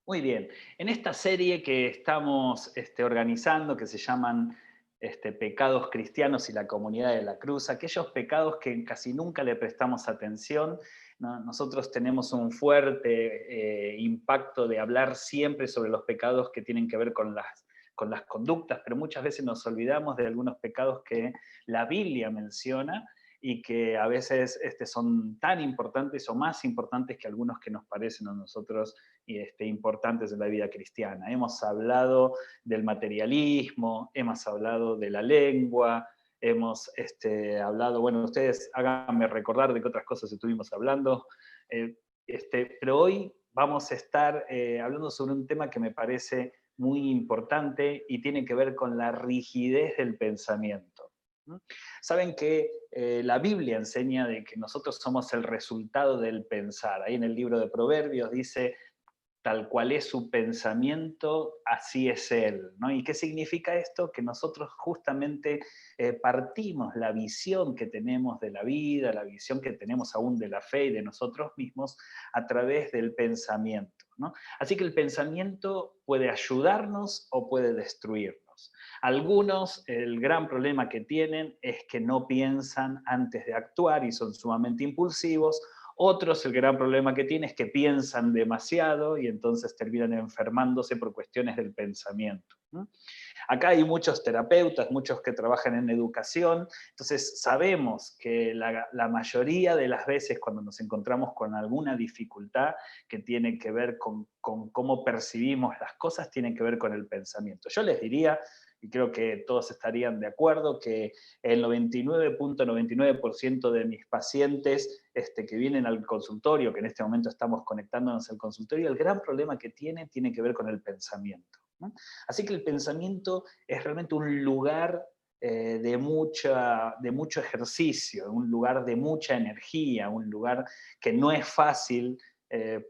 Muy bien. En esta serie que estamos organizando, que se llaman Pecados Cristianos y la Comunidad de la Cruz, aquellos pecados que casi nunca le prestamos atención, ¿no? Nosotros tenemos un fuerte impacto de hablar siempre sobre los pecados que tienen que ver con las conductas, pero muchas veces nos olvidamos de algunos pecados que la Biblia menciona y que a veces son tan importantes o más importantes que algunos que nos parecen a nosotros importantes en la vida cristiana. Hemos hablado del materialismo, hemos hablado de la lengua, hemos hablado, bueno, ustedes háganme recordar de qué otras cosas estuvimos hablando, pero hoy vamos a estar hablando sobre un tema que me parece muy importante y tiene que ver con la rigidez del pensamiento. Saben que la Biblia enseña de que nosotros somos el resultado del pensar. Ahí en el libro de Proverbios dice, tal cual es su pensamiento, así es él, ¿no? ¿Y qué significa esto? Que nosotros justamente partimos la visión que tenemos de la vida, la visión que tenemos aún de la fe y de nosotros mismos a través del pensamiento, ¿no? Así que el pensamiento puede ayudarnos o puede destruirnos. Algunos, el gran problema que tienen es que no piensan antes de actuar y son sumamente impulsivos. Otros, el gran problema que tienen es que piensan demasiado y entonces terminan enfermándose por cuestiones del pensamiento. Acá hay muchos terapeutas, muchos que trabajan en educación, entonces sabemos que la mayoría de las veces cuando nos encontramos con alguna dificultad que tiene que ver con cómo percibimos las cosas, tiene que ver con el pensamiento. Yo les diría, y creo que todos estarían de acuerdo, que el 99.99% de mis pacientes que vienen al consultorio, que en este momento estamos conectándonos al consultorio, el gran problema que tiene que ver con el pensamiento, ¿no? Así que el pensamiento es realmente un lugar de mucho ejercicio, un lugar de mucha energía, un lugar que no es fácil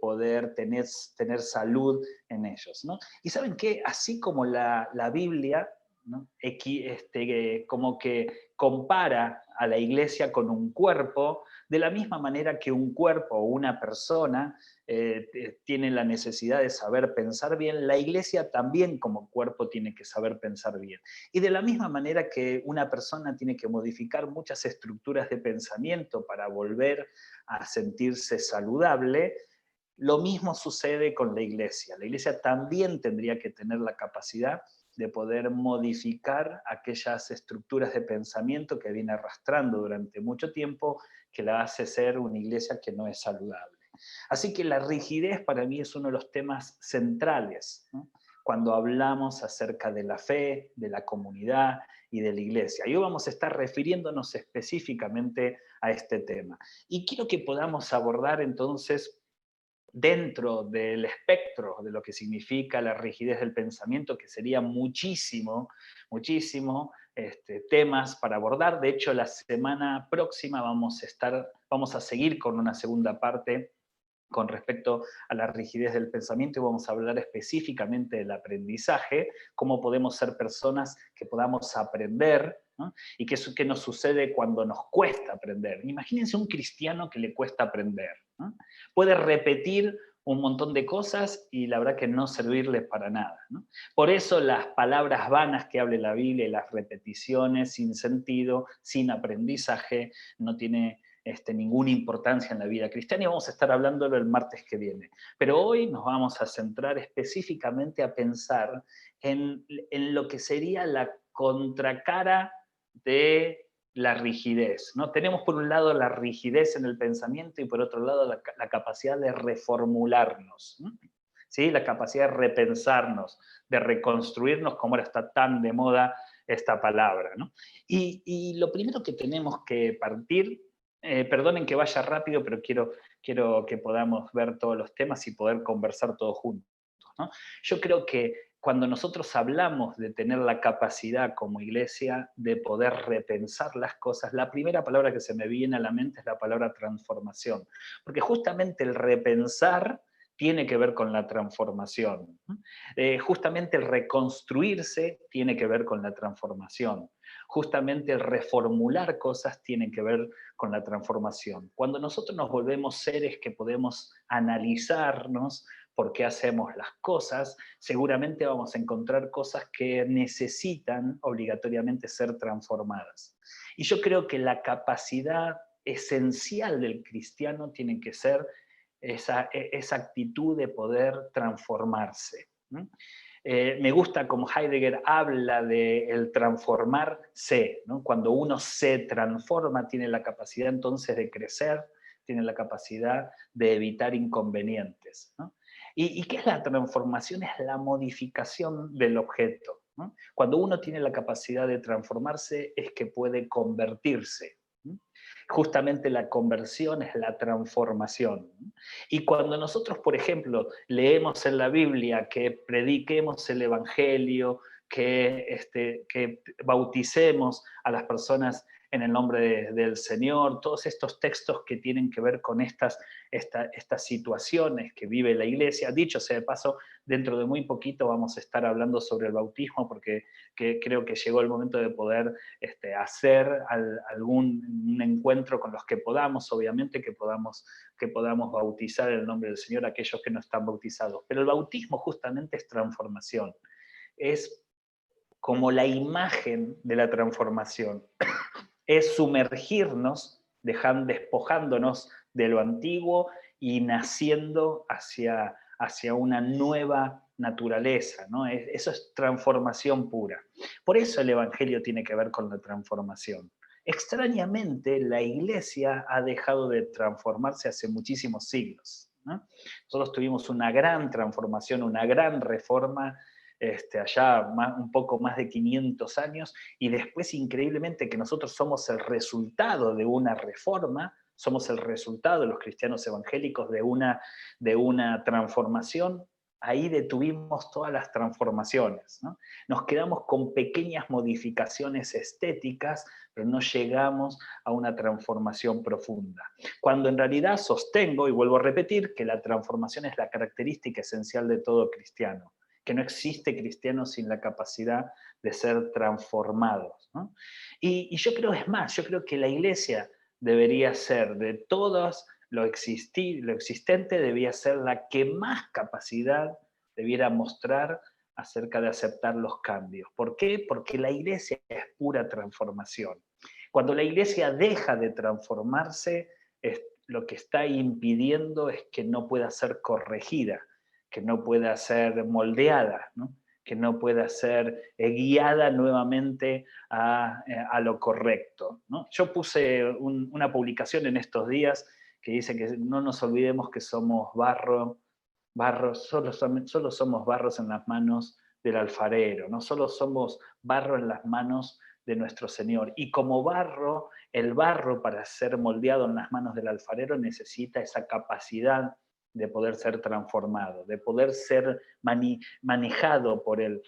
poder tener salud en ellos, ¿no? Y saben que así como la Biblia, ¿no? Como que compara a la iglesia con un cuerpo, de la misma manera que un cuerpo o una persona tiene la necesidad de saber pensar bien, la iglesia también como cuerpo tiene que saber pensar bien. Y de la misma manera que una persona tiene que modificar muchas estructuras de pensamiento para volver a sentirse saludable, lo mismo sucede con la iglesia. La iglesia también tendría que tener la capacidad de poder modificar aquellas estructuras de pensamiento que viene arrastrando durante mucho tiempo, que la hace ser una iglesia que no es saludable. Así que la rigidez para mí es uno de los temas centrales, ¿no? Cuando hablamos acerca de la fe, de la comunidad y de la iglesia. Y hoy vamos a estar refiriéndonos específicamente a este tema. Y quiero que podamos abordar entonces dentro del espectro de lo que significa la rigidez del pensamiento, que sería muchísimo, muchísimo temas para abordar. De hecho, la semana próxima vamos a seguir con una segunda parte con respecto a la rigidez del pensamiento y vamos a hablar específicamente del aprendizaje, cómo podemos ser personas que podamos aprender, ¿no? Y qué nos sucede cuando nos cuesta aprender. Imagínense un cristiano que le cuesta aprender, ¿no? Puede repetir un montón de cosas y la verdad que no servirle para nada, ¿no? Por eso las palabras vanas que hable la Biblia y las repeticiones sin sentido, sin aprendizaje, no tiene ninguna importancia en la vida cristiana y vamos a estar hablándolo el martes que viene. Pero hoy nos vamos a centrar específicamente a pensar en lo que sería la contracara de la rigidez, ¿no? Tenemos por un lado la rigidez en el pensamiento y por otro lado la capacidad de reformularnos, ¿no? ¿Sí? La capacidad de repensarnos, de reconstruirnos, como ahora está tan de moda esta palabra, ¿no? Y lo primero que tenemos que partir, perdonen que vaya rápido, pero quiero que podamos ver todos los temas y poder conversar todos juntos, ¿no? Yo creo que cuando nosotros hablamos de tener la capacidad como iglesia de poder repensar las cosas, la primera palabra que se me viene a la mente es la palabra transformación, porque justamente el repensar tiene que ver con la transformación. Justamente el reconstruirse tiene que ver con la transformación. Justamente el reformular cosas tiene que ver con la transformación. Cuando nosotros nos volvemos seres que podemos analizarnos, por qué hacemos las cosas, seguramente vamos a encontrar cosas que necesitan obligatoriamente ser transformadas. Y yo creo que la capacidad esencial del cristiano tiene que ser esa actitud de poder transformarse. Me gusta como Heidegger habla de el transformarse, ¿no? Cuando uno se transforma, tiene la capacidad entonces de crecer, tiene la capacidad de evitar inconvenientes, ¿no? ¿Y qué es la transformación? Es la modificación del objeto, ¿no? Cuando uno tiene la capacidad de transformarse, es que puede convertirse. Justamente la conversión es la transformación. Y cuando nosotros, por ejemplo, leemos en la Biblia que prediquemos el Evangelio, que bauticemos a las personas en el nombre del Señor, todos estos textos que tienen que ver con estas situaciones que vive la iglesia. Dicho sea de paso, dentro de muy poquito vamos a estar hablando sobre el bautismo, porque creo que llegó el momento de poder hacer un encuentro con los que podamos, obviamente que podamos bautizar en el nombre del Señor a aquellos que no están bautizados. Pero el bautismo justamente es transformación, es como la imagen de la transformación, es sumergirnos, despojándonos de lo antiguo y naciendo hacia una nueva naturaleza, ¿no? Eso es transformación pura. Por eso el Evangelio tiene que ver con la transformación. Extrañamente, la Iglesia ha dejado de transformarse hace muchísimos siglos, ¿no? Nosotros tuvimos una gran transformación, una gran reforma allá un poco más de 500 años, y después increíblemente que nosotros somos el resultado de una reforma, somos el resultado de los cristianos evangélicos de una transformación. Ahí detuvimos todas las transformaciones, ¿no? Nos quedamos con pequeñas modificaciones estéticas, pero no llegamos a una transformación profunda. Cuando en realidad sostengo, y vuelvo a repetir, que la transformación es la característica esencial de todo cristiano, que no existe cristiano sin la capacidad de ser transformados, ¿no? Y yo creo, es más, yo creo que la iglesia debería ser, de todas lo existente, debía ser la que más capacidad debiera mostrar acerca de aceptar los cambios. ¿Por qué? Porque la iglesia es pura transformación. Cuando la iglesia deja de transformarse, lo que está impidiendo es que no pueda ser corregida, que no pueda ser moldeada, ¿no? Que no pueda ser guiada nuevamente a lo correcto, ¿no? Yo puse una publicación en estos días que dice que no nos olvidemos que somos solo somos barros en las manos del alfarero, no solo somos barro en las manos de nuestro Señor. Y como barro, el barro para ser moldeado en las manos del alfarero necesita esa capacidad de poder ser transformado, de poder ser manejado por el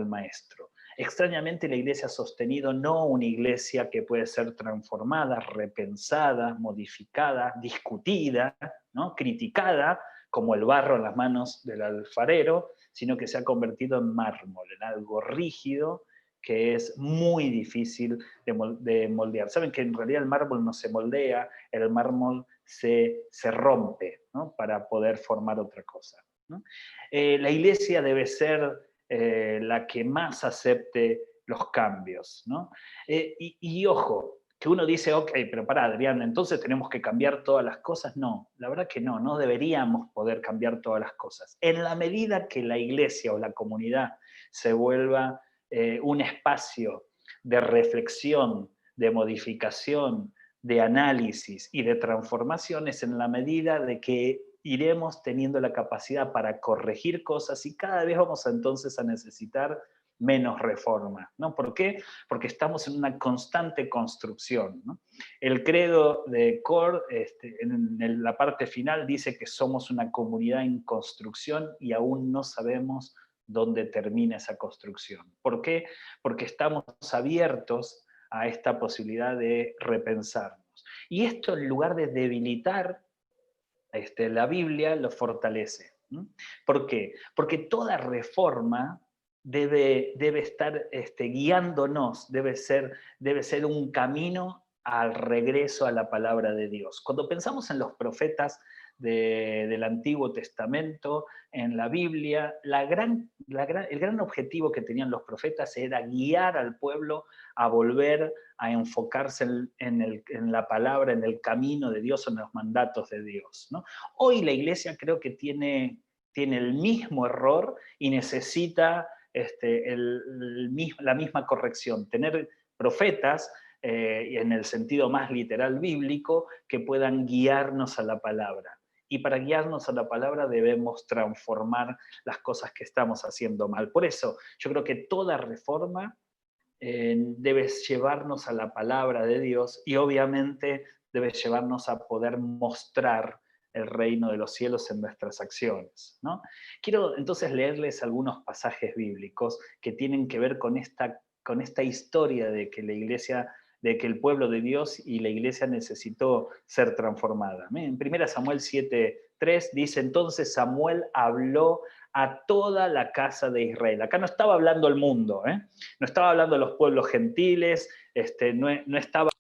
maestro. Extrañamente la iglesia ha sostenido no una iglesia que puede ser transformada, repensada, modificada, discutida, ¿no? Criticada, como el barro en las manos del alfarero, sino que se ha convertido en mármol, en algo rígido que es muy difícil de moldear. Saben que en realidad el mármol no se moldea, el mármol se rompe, ¿no? Para poder formar otra cosa, ¿no? La iglesia debe ser la que más acepte los cambios, ¿no? Y ojo, que uno dice, ok, pero pará, Adrián, entonces tenemos que cambiar todas las cosas. No, la verdad que no deberíamos poder cambiar todas las cosas. En la medida que la iglesia o la comunidad se vuelva un espacio de reflexión, de modificación, de análisis y de transformaciones, en la medida de que iremos teniendo la capacidad para corregir cosas y cada vez vamos entonces a necesitar menos reforma, ¿no? ¿Por qué? Porque estamos en una constante construcción, ¿no? El credo de Core, en la parte final, dice que somos una comunidad en construcción y aún no sabemos dónde termina esa construcción. ¿Por qué? Porque estamos abiertos a esta posibilidad de repensarnos. Y esto, en lugar de debilitar la Biblia, lo fortalece. ¿Por qué? Porque toda reforma debe estar guiándonos, debe ser un camino al regreso a la palabra de Dios. Cuando pensamos en los profetas del Antiguo Testamento, en la Biblia, el gran objetivo que tenían los profetas era guiar al pueblo a volver a enfocarse en la palabra, en el camino de Dios, en los mandatos de Dios, ¿no? Hoy la iglesia creo que tiene el mismo error y necesita la misma corrección, tener profetas en el sentido más literal bíblico que puedan guiarnos a la palabra. Y para guiarnos a la palabra debemos transformar las cosas que estamos haciendo mal. Por eso yo creo que toda reforma debe llevarnos a la palabra de Dios y obviamente debe llevarnos a poder mostrar el reino de los cielos en nuestras acciones, ¿no? Quiero entonces leerles algunos pasajes bíblicos que tienen que ver con esta historia de que la iglesia, de que el pueblo de Dios y la iglesia necesitó ser transformada. En 1 Samuel 7:3 dice, entonces Samuel habló a toda la casa de Israel. Acá no estaba hablando al mundo, no estaba hablando a los pueblos gentiles, no estaba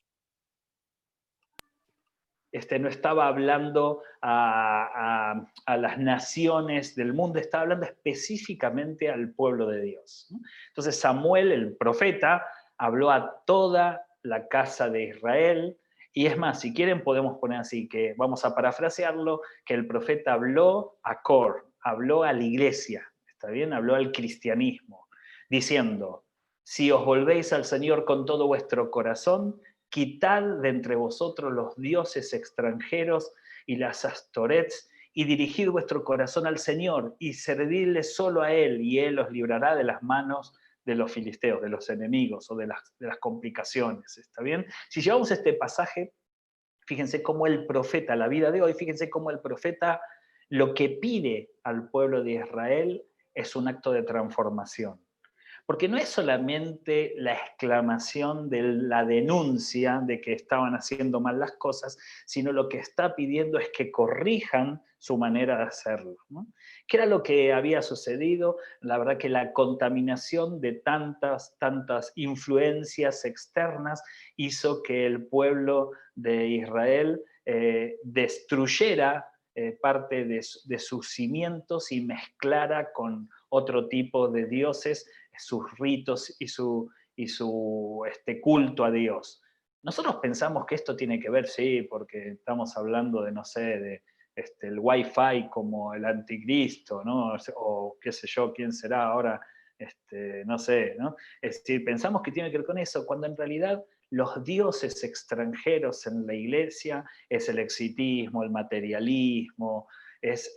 hablando a las naciones del mundo, estaba hablando específicamente al pueblo de Dios. Entonces Samuel, el profeta, habló a toda la casa de Israel, y es más, si quieren podemos poner así, que vamos a parafrasearlo, que el profeta habló a Cor, habló a la iglesia, ¿está bien? Habló al cristianismo, diciendo, si os volvéis al Señor con todo vuestro corazón, quitad de entre vosotros los dioses extranjeros y las astorets, y dirigid vuestro corazón al Señor, y servidle solo a Él, y Él os librará de las manos de los filisteos, de los enemigos o de las complicaciones, ¿está bien? Si llevamos este pasaje, fíjense cómo el profeta, la vida de hoy, fíjense cómo el profeta lo que pide al pueblo de Israel es un acto de transformación. Porque no es solamente la exclamación de la denuncia de que estaban haciendo mal las cosas, sino lo que está pidiendo es que corrijan su manera de hacerlo, ¿no? ¿Qué era lo que había sucedido? La verdad que la contaminación de tantas influencias externas hizo que el pueblo de Israel destruyera parte de sus cimientos y mezclara con otro tipo de dioses sus ritos y su culto a Dios. Nosotros pensamos que esto tiene que ver, sí, porque estamos hablando de, no sé, de el Wi-Fi como el anticristo, ¿no? O qué sé yo, quién será ahora, no sé, ¿no? Es decir, pensamos que tiene que ver con eso, cuando en realidad los dioses extranjeros en la iglesia es el exitismo, el materialismo, es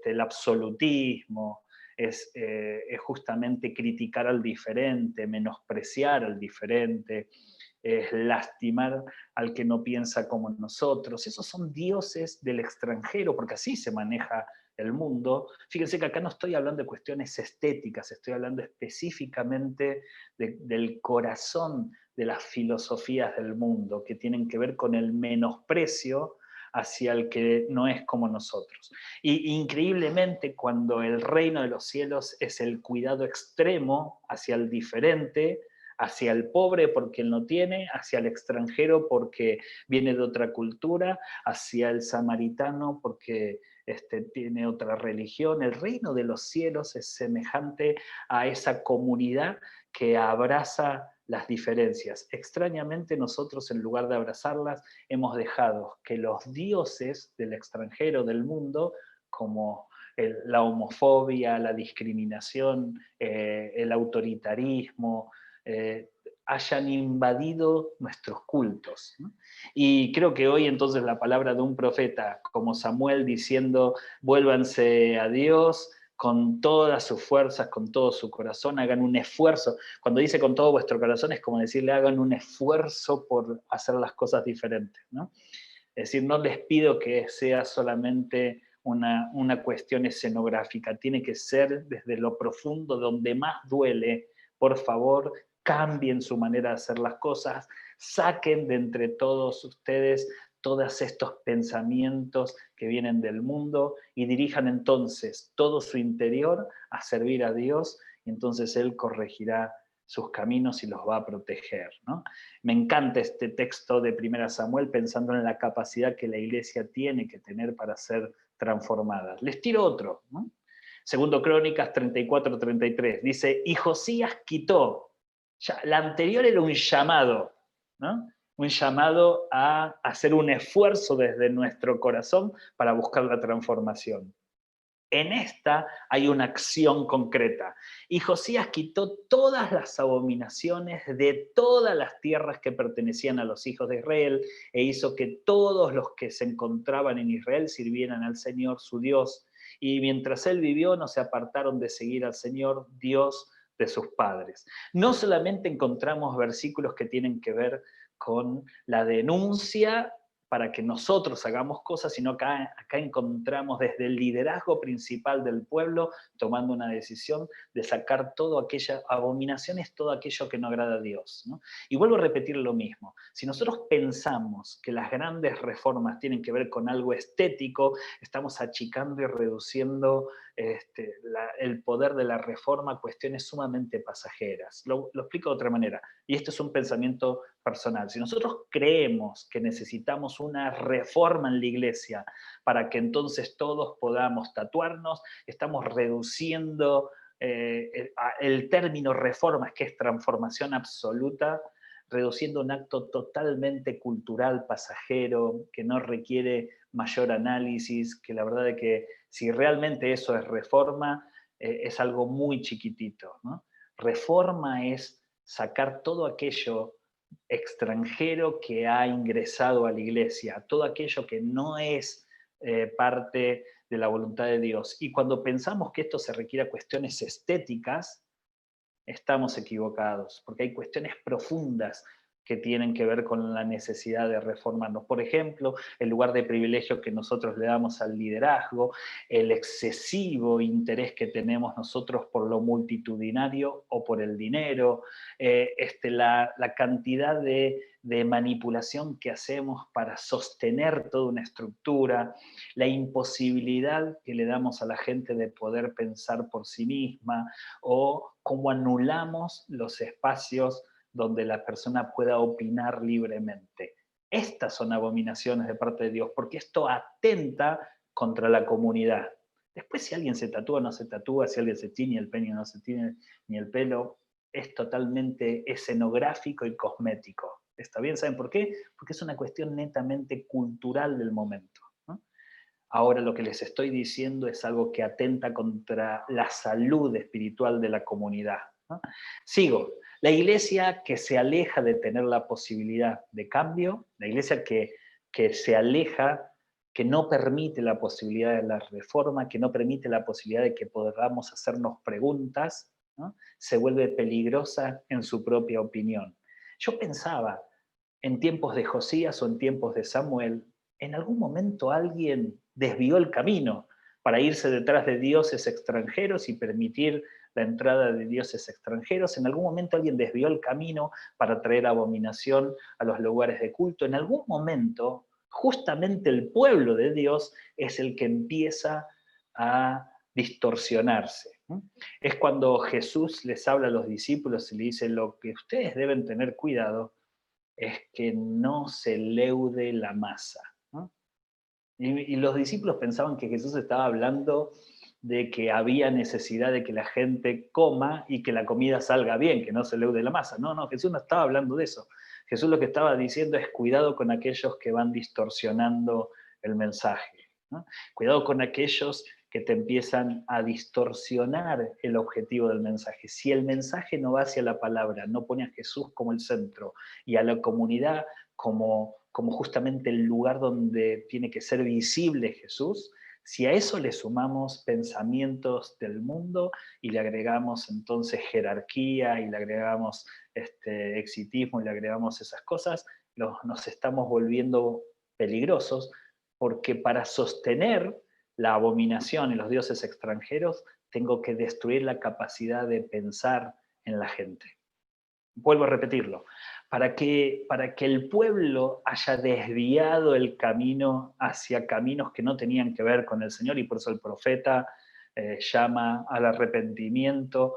el absolutismo, es justamente criticar al diferente, menospreciar al diferente, es lastimar al que no piensa como nosotros. Esos son dioses del extranjero, porque así se maneja el mundo. Fíjense que acá no estoy hablando de cuestiones estéticas, estoy hablando específicamente del corazón de las filosofías del mundo, que tienen que ver con el menosprecio hacia el que no es como nosotros. Y increíblemente, cuando el reino de los cielos es el cuidado extremo hacia el diferente, hacia el pobre porque él no tiene, hacia el extranjero porque viene de otra cultura, hacia el samaritano porque tiene otra religión. El reino de los cielos es semejante a esa comunidad que abraza las diferencias. Extrañamente nosotros, en lugar de abrazarlas, hemos dejado que los dioses del extranjero, del mundo, como la homofobia, la discriminación, el autoritarismo, hayan invadido nuestros cultos, ¿no? Y creo que hoy entonces la palabra de un profeta como Samuel diciendo, vuélvanse a Dios con todas sus fuerzas, con todo su corazón, hagan un esfuerzo. Cuando dice con todo vuestro corazón es como decirle, hagan un esfuerzo por hacer las cosas diferentes, ¿no? Es decir, no les pido que sea solamente una cuestión escenográfica, tiene que ser desde lo profundo, donde más duele. Por favor, cambien su manera de hacer las cosas, saquen de entre todos ustedes todos estos pensamientos que vienen del mundo y dirijan entonces todo su interior a servir a Dios, y entonces Él corregirá sus caminos y los va a proteger, ¿no? Me encanta este texto de 1 Samuel pensando en la capacidad que la iglesia tiene que tener para ser transformada. Les tiro otro, ¿no? Segundo Crónicas 34-33, dice, y Josías quitó, ya, la anterior era un llamado, ¿no? Un llamado a hacer un esfuerzo desde nuestro corazón para buscar la transformación. En esta hay una acción concreta. Y Josías quitó todas las abominaciones de todas las tierras que pertenecían a los hijos de Israel e hizo que todos los que se encontraban en Israel sirvieran al Señor su Dios. Y mientras él vivió no se apartaron de seguir al Señor, Dios de sus padres. No solamente encontramos versículos que tienen que ver con la denuncia para que nosotros hagamos cosas, sino acá encontramos desde el liderazgo principal del pueblo tomando una decisión de sacar todo aquella abominaciones, todo aquello que no agrada a Dios, ¿no? Y vuelvo a repetir lo mismo, si nosotros pensamos que las grandes reformas tienen que ver con algo estético, estamos achicando y reduciendo el poder de la reforma a cuestiones sumamente pasajeras. Lo explico de otra manera, y esto es un pensamiento personal. Si nosotros creemos que necesitamos una reforma en la iglesia para que entonces todos podamos tatuarnos, estamos reduciendo el término reforma, que es transformación absoluta, reduciendo un acto totalmente cultural, pasajero, que no requiere mayor análisis, que la verdad es que si realmente eso es reforma, es algo muy chiquitito, ¿no? Reforma es sacar todo aquello extranjero que ha ingresado a la iglesia, todo aquello que no es parte de la voluntad de Dios. Y cuando pensamos que esto se requiere a cuestiones estéticas, estamos equivocados, porque hay cuestiones profundas que tienen que ver con la necesidad de reformarnos. Por ejemplo, el lugar de privilegio que nosotros le damos al liderazgo, el excesivo interés que tenemos nosotros por lo multitudinario o por el dinero, la cantidad de manipulación que hacemos para sostener toda una estructura, la imposibilidad que le damos a la gente de poder pensar por sí misma, o cómo anulamos los espacios donde la persona pueda opinar libremente. Estas son abominaciones de parte de Dios, porque esto atenta contra la comunidad. Después, si alguien se tatúa o no se tatúa, si alguien se tiñe el pelo o no se tiñe ni el pelo, es totalmente escenográfico y cosmético. ¿Está bien? ¿Saben por qué? Porque es una cuestión netamente cultural del momento, ¿no? Ahora lo que les estoy diciendo es algo que atenta contra la salud espiritual de la comunidad, ¿no? Sigo. La iglesia que se aleja de tener la posibilidad de cambio, la iglesia que se aleja, que no permite la posibilidad de la reforma, que no permite la posibilidad de que podamos hacernos preguntas, ¿no? Se vuelve peligrosa en su propia opinión. Yo pensaba, en tiempos de Josías o en tiempos de Samuel, en algún momento alguien desvió el camino para irse detrás de dioses extranjeros y permitir la entrada de dioses extranjeros. En algún momento alguien desvió el camino para traer abominación a los lugares de culto. En algún momento, justamente el pueblo de Dios es el que empieza a distorsionarse. Es cuando Jesús les habla a los discípulos y le dice, lo que ustedes deben tener cuidado es que no se leude la masa, ¿no? Y los discípulos pensaban que Jesús estaba hablando de que había necesidad de que la gente coma y que la comida salga bien, que no se leude la masa. No, no, Jesús no estaba hablando de eso. Jesús lo que estaba diciendo es cuidado con aquellos que van distorsionando el mensaje, ¿no? Cuidado con aquellos que te empiezan a distorsionar el objetivo del mensaje. Si el mensaje no va hacia la palabra, no pone a Jesús como el centro y a la comunidad como justamente el lugar donde tiene que ser visible Jesús, si a eso le sumamos pensamientos del mundo y le agregamos entonces jerarquía y le agregamos exitismo y le agregamos esas cosas, nos estamos volviendo peligrosos, porque para sostener la abominación y los dioses extranjeros tengo que destruir la capacidad de pensar en la gente. Vuelvo a repetirlo, para que el pueblo haya desviado el camino hacia caminos que no tenían que ver con el Señor, y por eso el profeta llama al arrepentimiento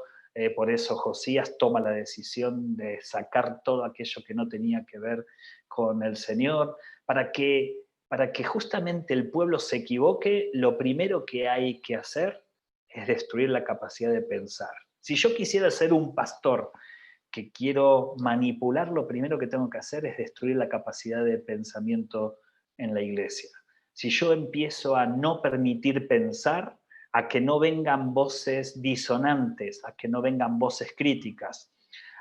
Por eso Josías toma la decisión de sacar todo aquello que no tenía que ver con el Señor, para que justamente el pueblo se equivoque. Lo primero que hay que hacer es destruir la capacidad de pensar. Si yo quisiera ser un pastor que quiero manipular, lo primero que tengo que hacer es destruir la capacidad de pensamiento en la iglesia. Si yo empiezo a no permitir pensar, a que no vengan voces disonantes, a que no vengan voces críticas,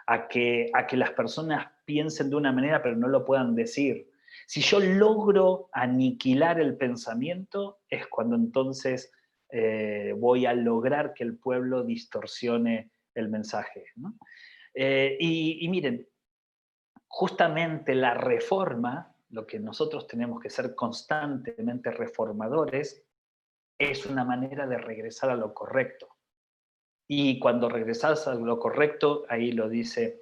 a que las personas piensen de una manera pero no lo puedan decir. Si yo logro aniquilar el pensamiento, es cuando entonces voy a lograr que el pueblo distorsione el mensaje, ¿no? Y miren, justamente la reforma, lo que nosotros tenemos que ser constantemente reformadores, es una manera de regresar a lo correcto. Y cuando regresas a lo correcto, ahí lo dice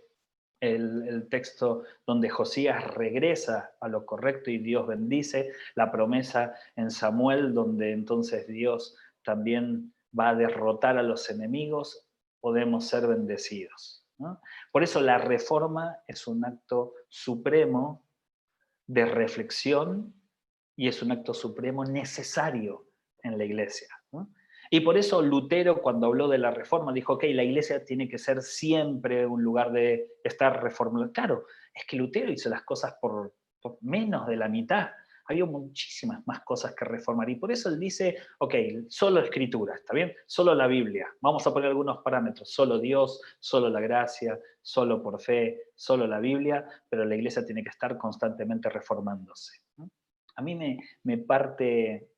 el texto donde Josías regresa a lo correcto y Dios bendice, la promesa en Samuel donde entonces Dios también va a derrotar a los enemigos, podemos ser bendecidos, ¿no? Por eso la reforma es un acto supremo de reflexión y es un acto supremo necesario en la iglesia, ¿no? Y por eso Lutero, cuando habló de la reforma, dijo, ok, la iglesia tiene que ser siempre un lugar de estar reformada. Claro, es que Lutero hizo las cosas por menos de la mitad. Había muchísimas más cosas que reformar. Y por eso él dice, ok, solo escritura, ¿está bien? Solo la Biblia. Vamos a poner algunos parámetros. Solo Dios, solo la gracia, solo por fe, solo la Biblia, pero la iglesia tiene que estar constantemente reformándose, ¿no? A mí me parte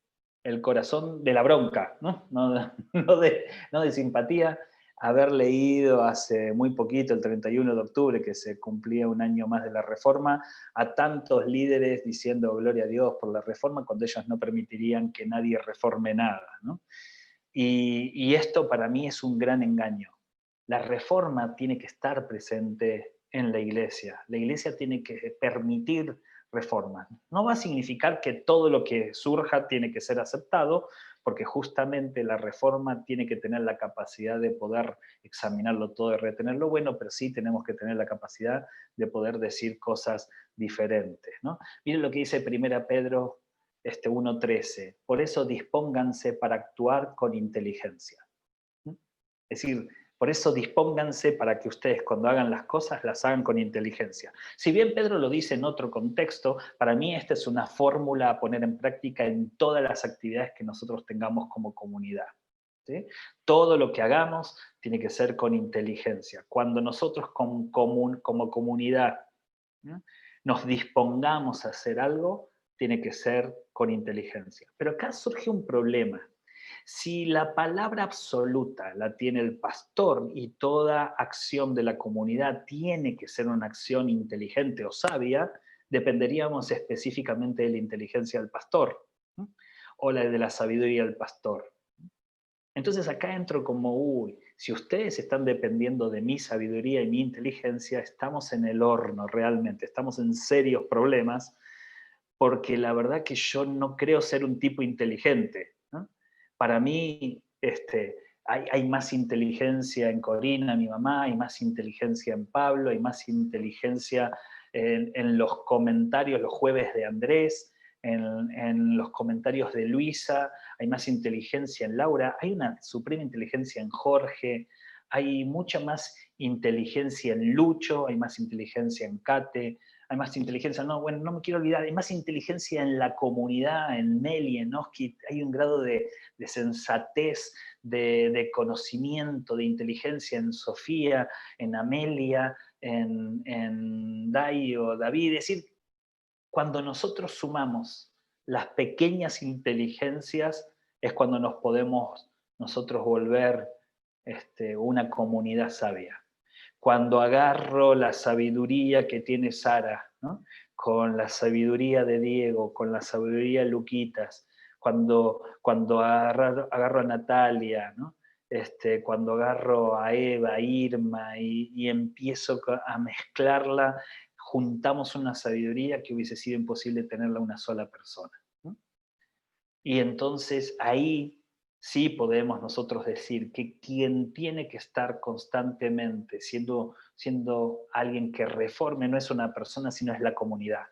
el corazón de la bronca, ¿no? No de simpatía, haber leído hace muy poquito, el 31 de octubre, que se cumplía un año más de la reforma, a tantos líderes diciendo gloria a Dios por la reforma, cuando ellos no permitirían que nadie reforme nada, ¿no? Y esto para mí es un gran engaño. La reforma tiene que estar presente en la iglesia. La iglesia tiene que permitir reformas. No va a significar que todo lo que surja tiene que ser aceptado, porque justamente la reforma tiene que tener la capacidad de poder examinarlo todo y retener lo bueno, pero sí tenemos que tener la capacidad de poder decir cosas diferentes, ¿no? Miren lo que dice 1 Pedro 1:13. Por eso dispónganse para actuar con inteligencia. Es decir, por eso dispónganse para que ustedes cuando hagan las cosas las hagan con inteligencia. Si bien Pedro lo dice en otro contexto, para mí esta es una fórmula a poner en práctica en todas las actividades que nosotros tengamos como comunidad, ¿sí? Todo lo que hagamos tiene que ser con inteligencia. Cuando nosotros como comunidad, ¿no?, nos dispongamos a hacer algo, tiene que ser con inteligencia. Pero acá surge un problema. Si la palabra absoluta la tiene el pastor y toda acción de la comunidad tiene que ser una acción inteligente o sabia, dependeríamos específicamente de la inteligencia del pastor, ¿no?, o la de la sabiduría del pastor. Entonces acá entro como, uy, si ustedes están dependiendo de mi sabiduría y mi inteligencia, estamos en el horno realmente, estamos en serios problemas, porque la verdad que yo no creo ser un tipo inteligente, ¿no? Para mí, hay más inteligencia en Corina, mi mamá, hay más inteligencia en Pablo, hay más inteligencia en los comentarios los jueves de Andrés, en los comentarios de Luisa, hay más inteligencia en Laura, hay una suprema inteligencia en Jorge, hay mucha más inteligencia en Lucho, hay más inteligencia en Kate, hay más inteligencia, no, bueno, no me quiero olvidar, hay más inteligencia en la comunidad, en Meli, en Oski, hay un grado de sensatez, de conocimiento, de inteligencia en Sofía, en Amelia, en Dai o David. Es decir, cuando nosotros sumamos las pequeñas inteligencias, es cuando nos podemos nosotros volver una comunidad sabia. Cuando agarro la sabiduría que tiene Sara, ¿no?, con la sabiduría de Diego, con la sabiduría de Luquitas, cuando agarro a Natalia, ¿no?, cuando agarro a Eva, a Irma y empiezo a mezclarla, juntamos una sabiduría que hubiese sido imposible tenerla una sola persona, ¿no? Y entonces ahí Sí podemos nosotros decir que quien tiene que estar constantemente siendo alguien que reforme no es una persona, sino es la comunidad.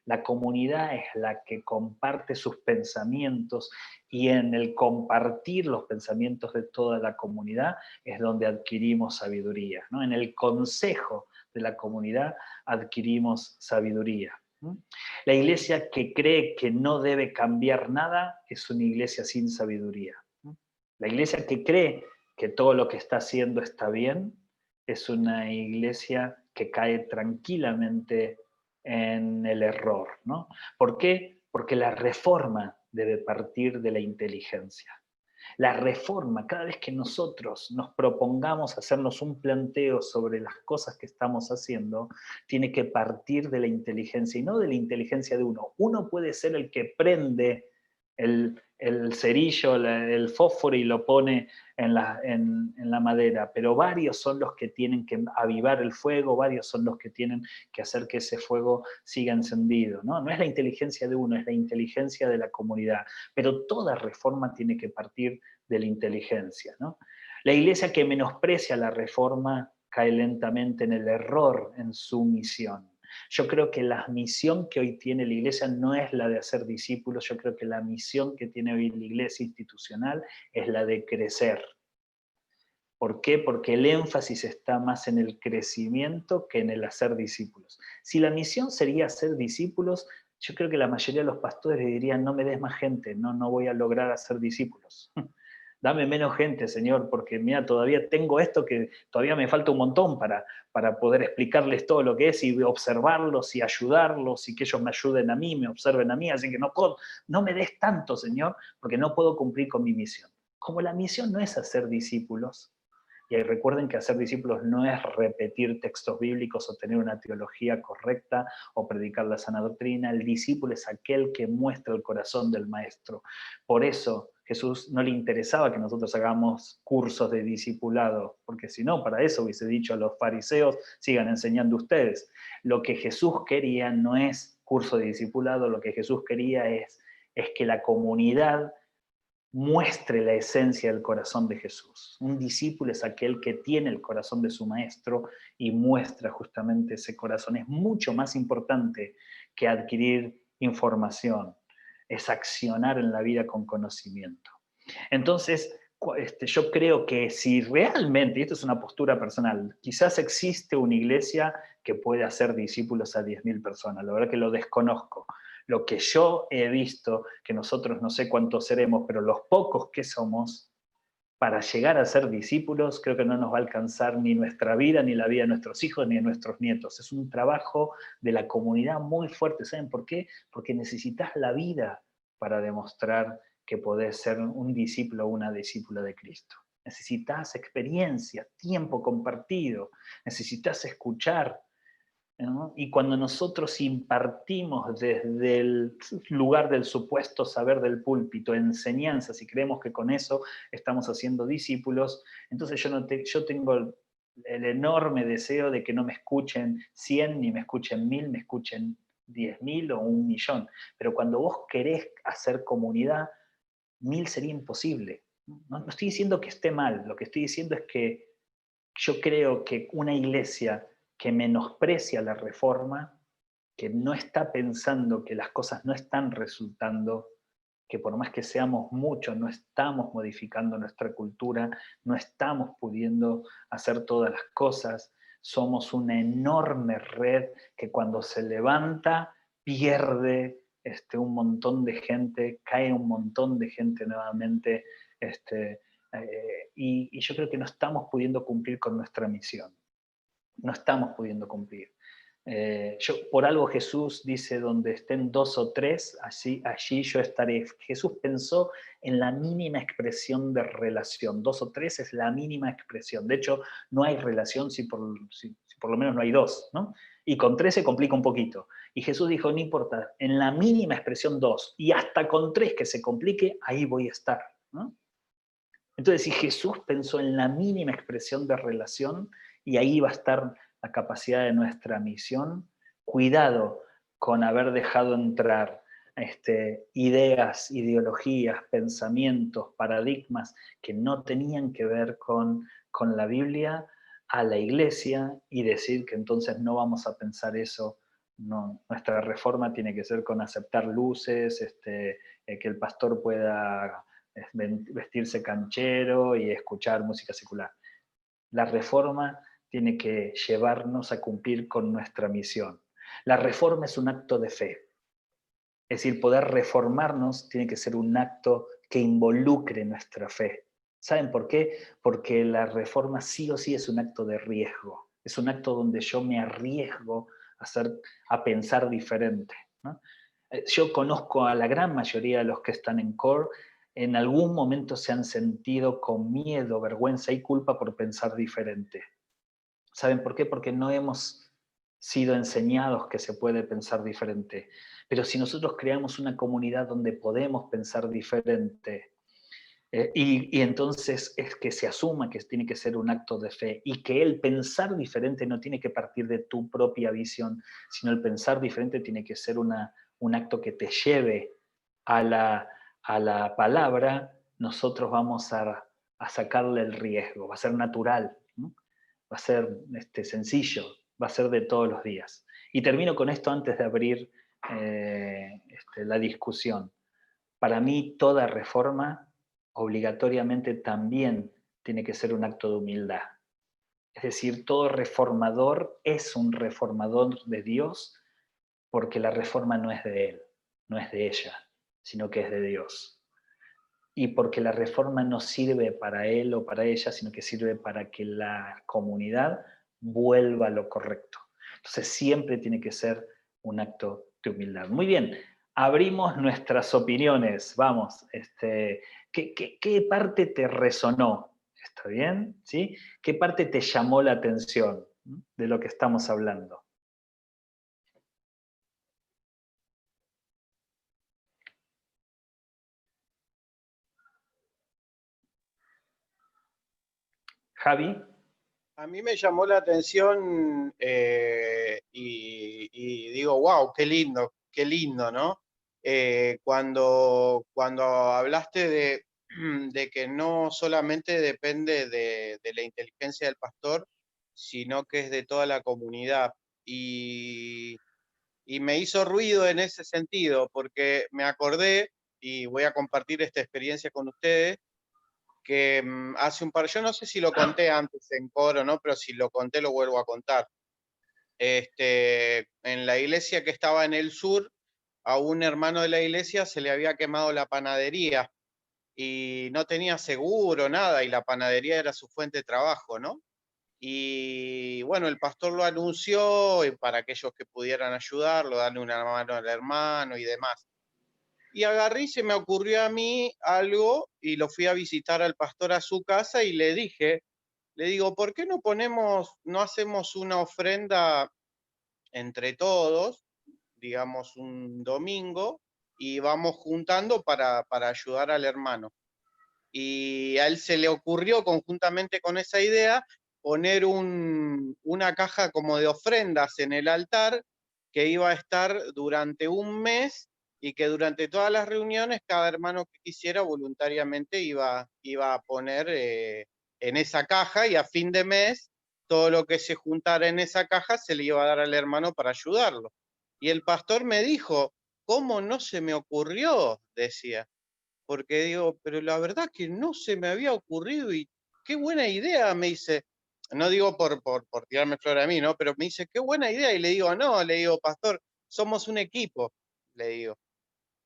La comunidad es la que comparte sus pensamientos y en el compartir los pensamientos de toda la comunidad es donde adquirimos sabiduría, ¿no? En el consejo de la comunidad adquirimos sabiduría. La iglesia que cree que no debe cambiar nada es una iglesia sin sabiduría. La iglesia que cree que todo lo que está haciendo está bien es una iglesia que cae tranquilamente en el error, ¿no? ¿Por qué? Porque la reforma debe partir de la inteligencia. La reforma, cada vez que nosotros nos propongamos hacernos un planteo sobre las cosas que estamos haciendo, tiene que partir de la inteligencia y no de la inteligencia de uno. Uno puede ser el que prende el cerillo, el fósforo y lo pone en la madera, pero varios son los que tienen que avivar el fuego, varios son los que tienen que hacer que ese fuego siga encendido, ¿no? No es la inteligencia de uno, es la inteligencia de la comunidad, pero toda reforma tiene que partir de la inteligencia, ¿no? La iglesia que menosprecia la reforma cae lentamente en el error en su misión. Yo creo que la misión que hoy tiene la iglesia no es la de hacer discípulos, yo creo que la misión que tiene hoy la iglesia institucional es la de crecer. ¿Por qué? Porque el énfasis está más en el crecimiento que en el hacer discípulos. Si la misión sería hacer discípulos, yo creo que la mayoría de los pastores dirían, no me des más gente, no voy a lograr hacer discípulos. Dame menos gente, Señor, porque mira, todavía tengo esto que todavía me falta un montón para poder explicarles todo lo que es y observarlos y ayudarlos y que ellos me ayuden a mí, me observen a mí, así que no me des tanto, Señor, porque no puedo cumplir con mi misión. Como la misión no es hacer discípulos, y recuerden que hacer discípulos no es repetir textos bíblicos o tener una teología correcta o predicar la sana doctrina. El discípulo es aquel que muestra el corazón del maestro. Por eso Jesús no le interesaba que nosotros hagamos cursos de discipulado, porque si no, para eso hubiese dicho a los fariseos, sigan enseñando ustedes. Lo que Jesús quería no es curso de discipulado, lo que Jesús quería es que la comunidad muestre la esencia del corazón de Jesús. Un discípulo es aquel que tiene el corazón de su maestro y muestra justamente ese corazón. Es mucho más importante que adquirir información, es accionar en la vida con conocimiento. Entonces, yo creo que si realmente, y esto es una postura personal, quizás existe una iglesia que puede hacer discípulos a 10.000 personas, la verdad que lo desconozco. Lo que yo he visto, que nosotros no sé cuántos seremos, pero los pocos que somos, para llegar a ser discípulos, creo que no nos va a alcanzar ni nuestra vida, ni la vida de nuestros hijos, ni de nuestros nietos. Es un trabajo de la comunidad muy fuerte. ¿Saben por qué? Porque necesitas la vida para demostrar que podés ser un discípulo o una discípula de Cristo. Necesitas experiencia, tiempo compartido, necesitas escuchar, ¿no? Y cuando nosotros impartimos desde el lugar del supuesto saber del púlpito enseñanzas y creemos que con eso estamos haciendo discípulos, entonces yo tengo el enorme deseo de que no me escuchen 100, ni me escuchen 1000, me escuchen 10.000 o 1.000.000. Pero cuando vos querés hacer comunidad, 1000 sería imposible. No estoy diciendo que esté mal, lo que estoy diciendo es que yo creo que una iglesia que menosprecia la reforma, que no está pensando que las cosas no están resultando, que por más que seamos muchos, no estamos modificando nuestra cultura, no estamos pudiendo hacer todas las cosas, somos una enorme red que cuando se levanta pierde un montón de gente, cae un montón de gente nuevamente, y yo creo que no estamos pudiendo cumplir con nuestra misión, no estamos pudiendo cumplir. Por algo Jesús dice, donde estén dos o tres, allí yo estaré. Jesús pensó en la mínima expresión de relación. Dos o tres es la mínima expresión. De hecho, no hay relación si por lo menos no hay dos, ¿no? Y con tres se complica un poquito. Y Jesús dijo, no importa, en la mínima expresión dos, y hasta con tres que se complique, ahí voy a estar, ¿no? Entonces, si Jesús pensó en la mínima expresión de relación, y ahí va a estar la capacidad de nuestra misión, cuidado con haber dejado entrar ideas, ideologías, pensamientos, paradigmas que no tenían que ver con la Biblia a la iglesia y decir que entonces no vamos a pensar eso. No, nuestra reforma tiene que ser con aceptar luces, que el pastor pueda vestirse canchero y escuchar música secular. La reforma tiene que llevarnos a cumplir con nuestra misión. La reforma es un acto de fe. Es decir, poder reformarnos tiene que ser un acto que involucre nuestra fe. ¿Saben por qué? Porque la reforma sí o sí es un acto de riesgo. Es un acto donde yo me arriesgo a pensar diferente, ¿no? Yo conozco a la gran mayoría de los que están en CORE, en algún momento se han sentido con miedo, vergüenza y culpa por pensar diferente. ¿Saben por qué? Porque no hemos sido enseñados que se puede pensar diferente. Pero si nosotros creamos una comunidad donde podemos pensar diferente, y entonces es que se asuma que tiene que ser un acto de fe y que el pensar diferente no tiene que partir de tu propia visión, sino el pensar diferente tiene que ser un acto que te lleve a la palabra, nosotros vamos a sacarle el riesgo, va a ser natural, ¿no? Va a ser sencillo, va a ser de todos los días. Y termino con esto antes de abrir la discusión. Para mí, toda reforma obligatoriamente también tiene que ser un acto de humildad. Es decir, todo reformador es un reformador de Dios porque la reforma no es de él, no es de ella, sino que es de Dios. Y porque la reforma no sirve para él o para ella, sino que sirve para que la comunidad vuelva a lo correcto. Entonces siempre tiene que ser un acto de humildad. Muy bien, abrimos nuestras opiniones. Vamos, ¿qué parte te resonó? ¿Está bien? ¿Sí? ¿Qué parte te llamó la atención de lo que estamos hablando? Javi. A mí me llamó la atención y digo, wow, qué lindo, ¿no? Cuando hablaste de que no solamente depende de la inteligencia del pastor, sino que es de toda la comunidad. Y me hizo ruido en ese sentido, porque me acordé, y voy a compartir esta experiencia con ustedes, que hace un par, yo no sé si lo conté antes en coro, ¿no? Pero si lo conté, lo vuelvo a contar. En la iglesia que estaba en el sur, a un hermano de la iglesia se le había quemado la panadería y no tenía seguro, nada, y la panadería era su fuente de trabajo, ¿no? Y bueno, el pastor lo anunció para aquellos que pudieran ayudarlo, darle una mano al hermano y demás. Y agarré y se me ocurrió a mí algo y lo fui a visitar al pastor a su casa y le digo, ¿por qué no hacemos una ofrenda entre todos, digamos un domingo, y vamos juntando para ayudar al hermano? Y a él se le ocurrió conjuntamente con esa idea poner una caja como de ofrendas en el altar que iba a estar durante un mes y que durante todas las reuniones cada hermano que quisiera voluntariamente iba a poner en esa caja y a fin de mes todo lo que se juntara en esa caja se le iba a dar al hermano para ayudarlo. Y el pastor me dijo, ¿cómo no se me ocurrió? Decía, porque digo, pero la verdad que no se me había ocurrido y qué buena idea, me dice. No digo por tirarme flor a mí, ¿no? Pero me dice, qué buena idea. Y le digo, no, le digo, pastor, somos un equipo, le digo.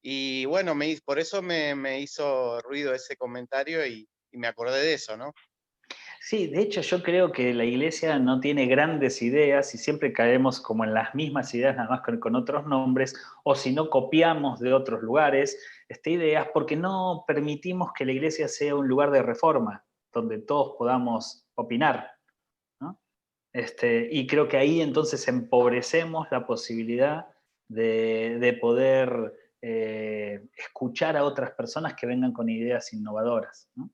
Y bueno, por eso me hizo ruido ese comentario y me acordé de eso, ¿no? Sí, de hecho yo creo que la iglesia no tiene grandes ideas y siempre caemos como en las mismas ideas, nada más con otros nombres, o si no copiamos de otros lugares ideas, porque no permitimos que la iglesia sea un lugar de reforma, donde todos podamos opinar, ¿no? Y creo que ahí entonces empobrecemos la posibilidad de poder escuchar a otras personas que vengan con ideas innovadoras, ¿no?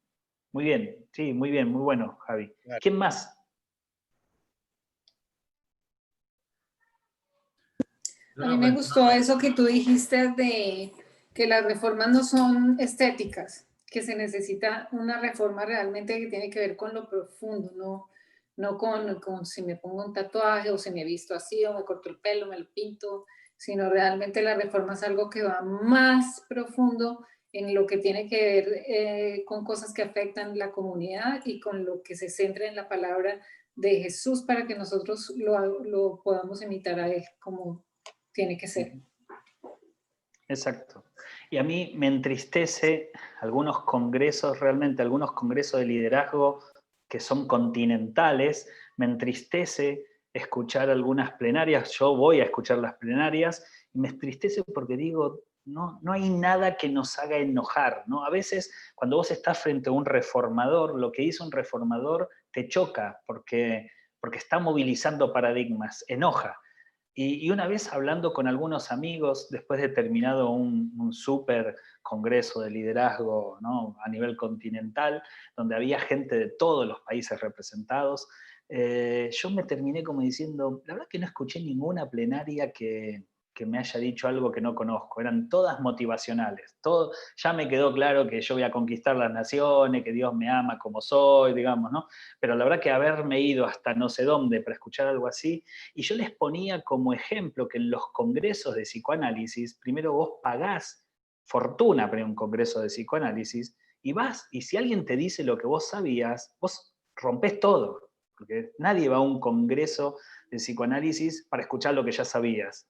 Muy bien, sí, muy bien, muy bueno, Javi. Claro. ¿Quién más? A mí me gustó eso que tú dijiste de que las reformas no son estéticas, que se necesita una reforma realmente que tiene que ver con lo profundo, no con si me pongo un tatuaje o si me visto así o me corto el pelo, me lo pinto, sino realmente la reforma es algo que va más profundo en lo que tiene que ver con cosas que afectan la comunidad y con lo que se centra en la palabra de Jesús para que nosotros lo podamos imitar a Él como tiene que ser. Exacto. Y a mí me entristece algunos congresos, realmente algunos congresos de liderazgo que son continentales, me entristece escuchar algunas plenarias, yo voy a escuchar las plenarias, y me entristece porque digo, no hay nada que nos haga enojar, ¿no? A veces cuando vos estás frente a un reformador, lo que hizo un reformador te choca porque está movilizando paradigmas, enoja. Y una vez hablando con algunos amigos, después de terminado un súper congreso de liderazgo, ¿no?, a nivel continental, donde había gente de todos los países representados, yo me terminé como diciendo, la verdad que no escuché ninguna plenaria que me haya dicho algo que no conozco, eran todas motivacionales, todo, ya me quedó claro que yo voy a conquistar las naciones, que Dios me ama como soy, digamos, ¿no? Pero la verdad que haberme ido hasta no sé dónde para escuchar algo así, y yo les ponía como ejemplo que en los congresos de psicoanálisis, primero vos pagás fortuna para un congreso de psicoanálisis, y vas, y si alguien te dice lo que vos sabías, vos rompés todo, porque nadie va a un congreso de psicoanálisis para escuchar lo que ya sabías.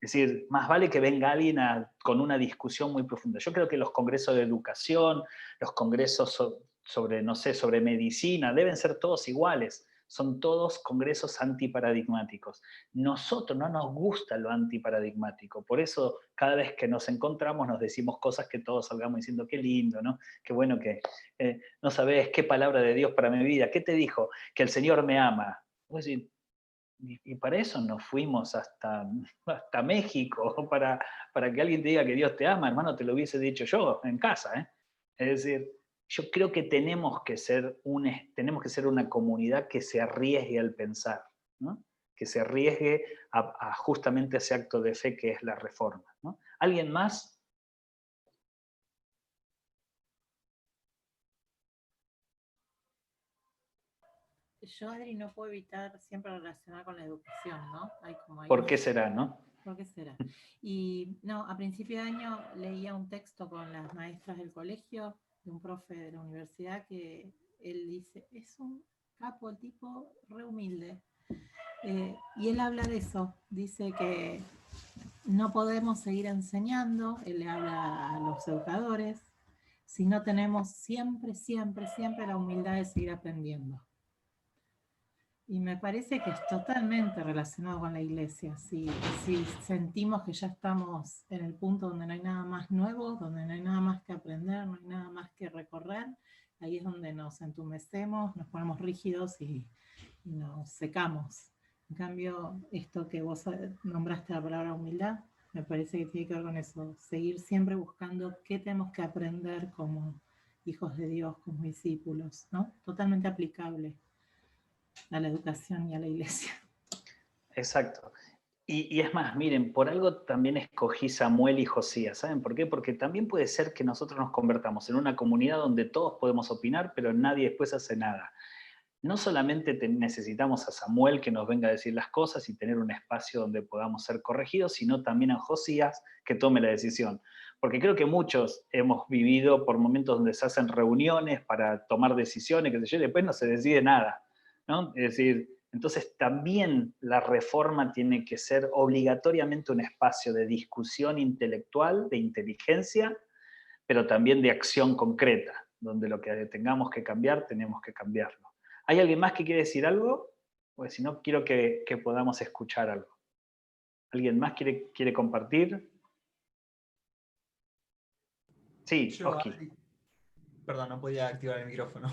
Es decir, más vale que venga alguien con una discusión muy profunda. Yo creo que los congresos de educación, los congresos sobre, no sé, sobre medicina, deben ser todos iguales. Son todos congresos antiparadigmáticos. Nosotros no nos gusta lo antiparadigmático. Por eso, cada vez que nos encontramos, nos decimos cosas que todos salgamos diciendo, qué lindo, ¿no? Qué bueno que no sabés qué palabra de Dios para mi vida. ¿Qué te dijo? Que el Señor me ama. Vos decís, y para eso nos fuimos hasta México, para que alguien te diga que Dios te ama, hermano, te lo hubiese dicho yo en casa. ¿Eh? Es decir, yo creo que tenemos que ser una comunidad que se arriesgue al pensar, ¿no? Que se arriesgue a justamente ese acto de fe que es la reforma, ¿no? ¿Alguien más? Yo, Adri, no puedo evitar siempre relacionar con la educación, ¿no? ¿Por qué será, no? ¿Por qué será? Y no, a principio de año leía un texto con las maestras del colegio, de un profe de la universidad, que él dice, es un capo, el tipo re humilde. Y él habla de eso, dice que no podemos seguir enseñando, él le habla a los educadores, si no tenemos siempre la humildad de seguir aprendiendo. Y me parece que es totalmente relacionado con la iglesia. Si sentimos que ya estamos en el punto donde no hay nada más nuevo, donde no hay nada más que aprender, no hay nada más que recorrer, ahí es donde nos entumecemos, nos ponemos rígidos y nos secamos. En cambio, esto que vos nombraste la palabra humildad, me parece que tiene que ver con eso, seguir siempre buscando qué tenemos que aprender como hijos de Dios, como discípulos, ¿no? Totalmente aplicable a la educación y a la iglesia. Exacto. Y es más, miren, por algo también escogí Samuel y Josías. ¿Saben por qué? Porque también puede ser que nosotros nos convertamos en una comunidad donde todos podemos opinar, pero nadie después hace nada. No solamente necesitamos a Samuel que nos venga a decir las cosas y tener un espacio donde podamos ser corregidos, sino también a Josías que tome la decisión. Porque creo que muchos hemos vivido por momentos donde se hacen reuniones para tomar decisiones, qué sé yo, y después no se decide nada, ¿no? Es decir, entonces también la reforma tiene que ser obligatoriamente un espacio de discusión intelectual, de inteligencia, pero también de acción concreta, donde lo que tengamos que cambiar, tenemos que cambiarlo. ¿Hay alguien más que quiere decir algo? Pues si no, quiero que podamos escuchar algo. ¿Alguien más quiere compartir? Sí, Oski. Perdón, no podía activar el micrófono.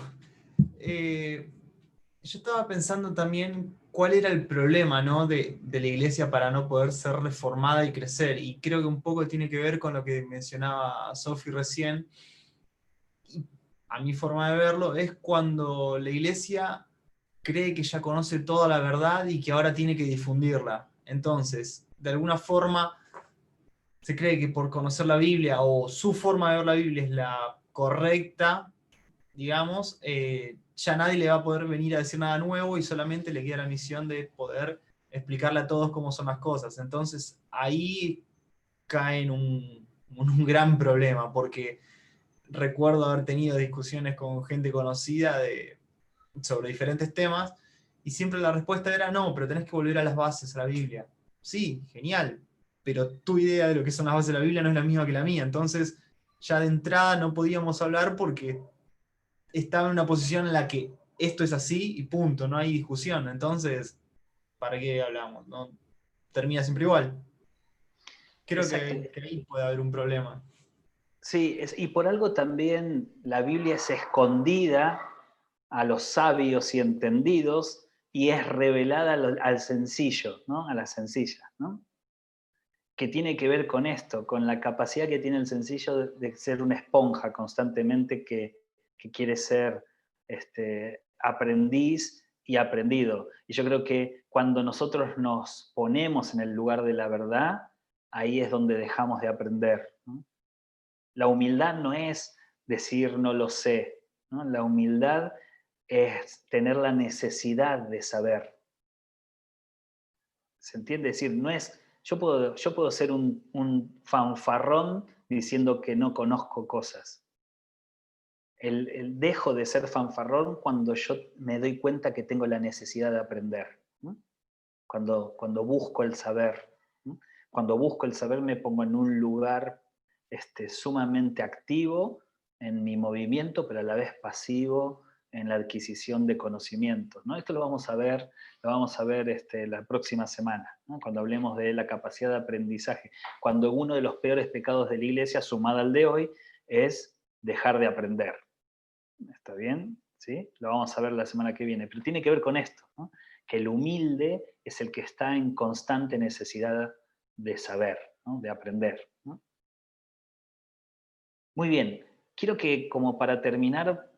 Yo estaba pensando también cuál era el problema, ¿no?, de la iglesia para no poder ser reformada y crecer. Y creo que un poco tiene que ver con lo que mencionaba Sofi recién. Y a mi forma de verlo es cuando la iglesia cree que ya conoce toda la verdad y que ahora tiene que difundirla. Entonces, de alguna forma se cree que por conocer la Biblia o su forma de ver la Biblia es la correcta, digamos, ya nadie le va a poder venir a decir nada nuevo y solamente le queda la misión de poder explicarle a todos cómo son las cosas. Entonces ahí cae en un gran problema, porque recuerdo haber tenido discusiones con gente conocida sobre diferentes temas, y siempre la respuesta era no, pero tenés que volver a las bases, a la Biblia. Sí, genial, pero tu idea de lo que son las bases de la Biblia no es la misma que la mía, entonces ya de entrada no podíamos hablar porque estaba en una posición en la que esto es así y punto, no hay discusión, entonces, ¿para qué hablamos? ¿No? Termina siempre igual. Creo Exacto. que ahí puede haber un problema. Sí, y por algo también la Biblia es escondida a los sabios y entendidos y es revelada al sencillo, ¿no? A la sencilla, ¿no? Que tiene que ver con esto, con la capacidad que tiene el sencillo de ser una esponja constantemente que quiere ser aprendiz y aprendido. Y yo creo que cuando nosotros nos ponemos en el lugar de la verdad, ahí es donde dejamos de aprender, ¿no? La humildad no es decir no lo sé, ¿no? La humildad es tener la necesidad de saber. ¿Se entiende? Es decir, no es, yo puedo ser un fanfarrón diciendo que no conozco cosas. Dejo de ser fanfarrón cuando yo me doy cuenta que tengo la necesidad de aprender, ¿no? Cuando busco el saber, ¿no? Cuando busco el saber me pongo en un lugar sumamente activo en mi movimiento, pero a la vez pasivo en la adquisición de conocimientos, ¿no? Esto lo vamos a ver la próxima semana, ¿no? Cuando hablemos de la capacidad de aprendizaje. Cuando uno de los peores pecados de la iglesia, sumado al de hoy, es dejar de aprender. ¿Está bien? ¿Sí? Lo vamos a ver la semana que viene. Pero tiene que ver con esto, ¿no? Que el humilde es el que está en constante necesidad de saber, ¿no? De aprender, ¿no? Muy bien. Quiero que, como para terminar,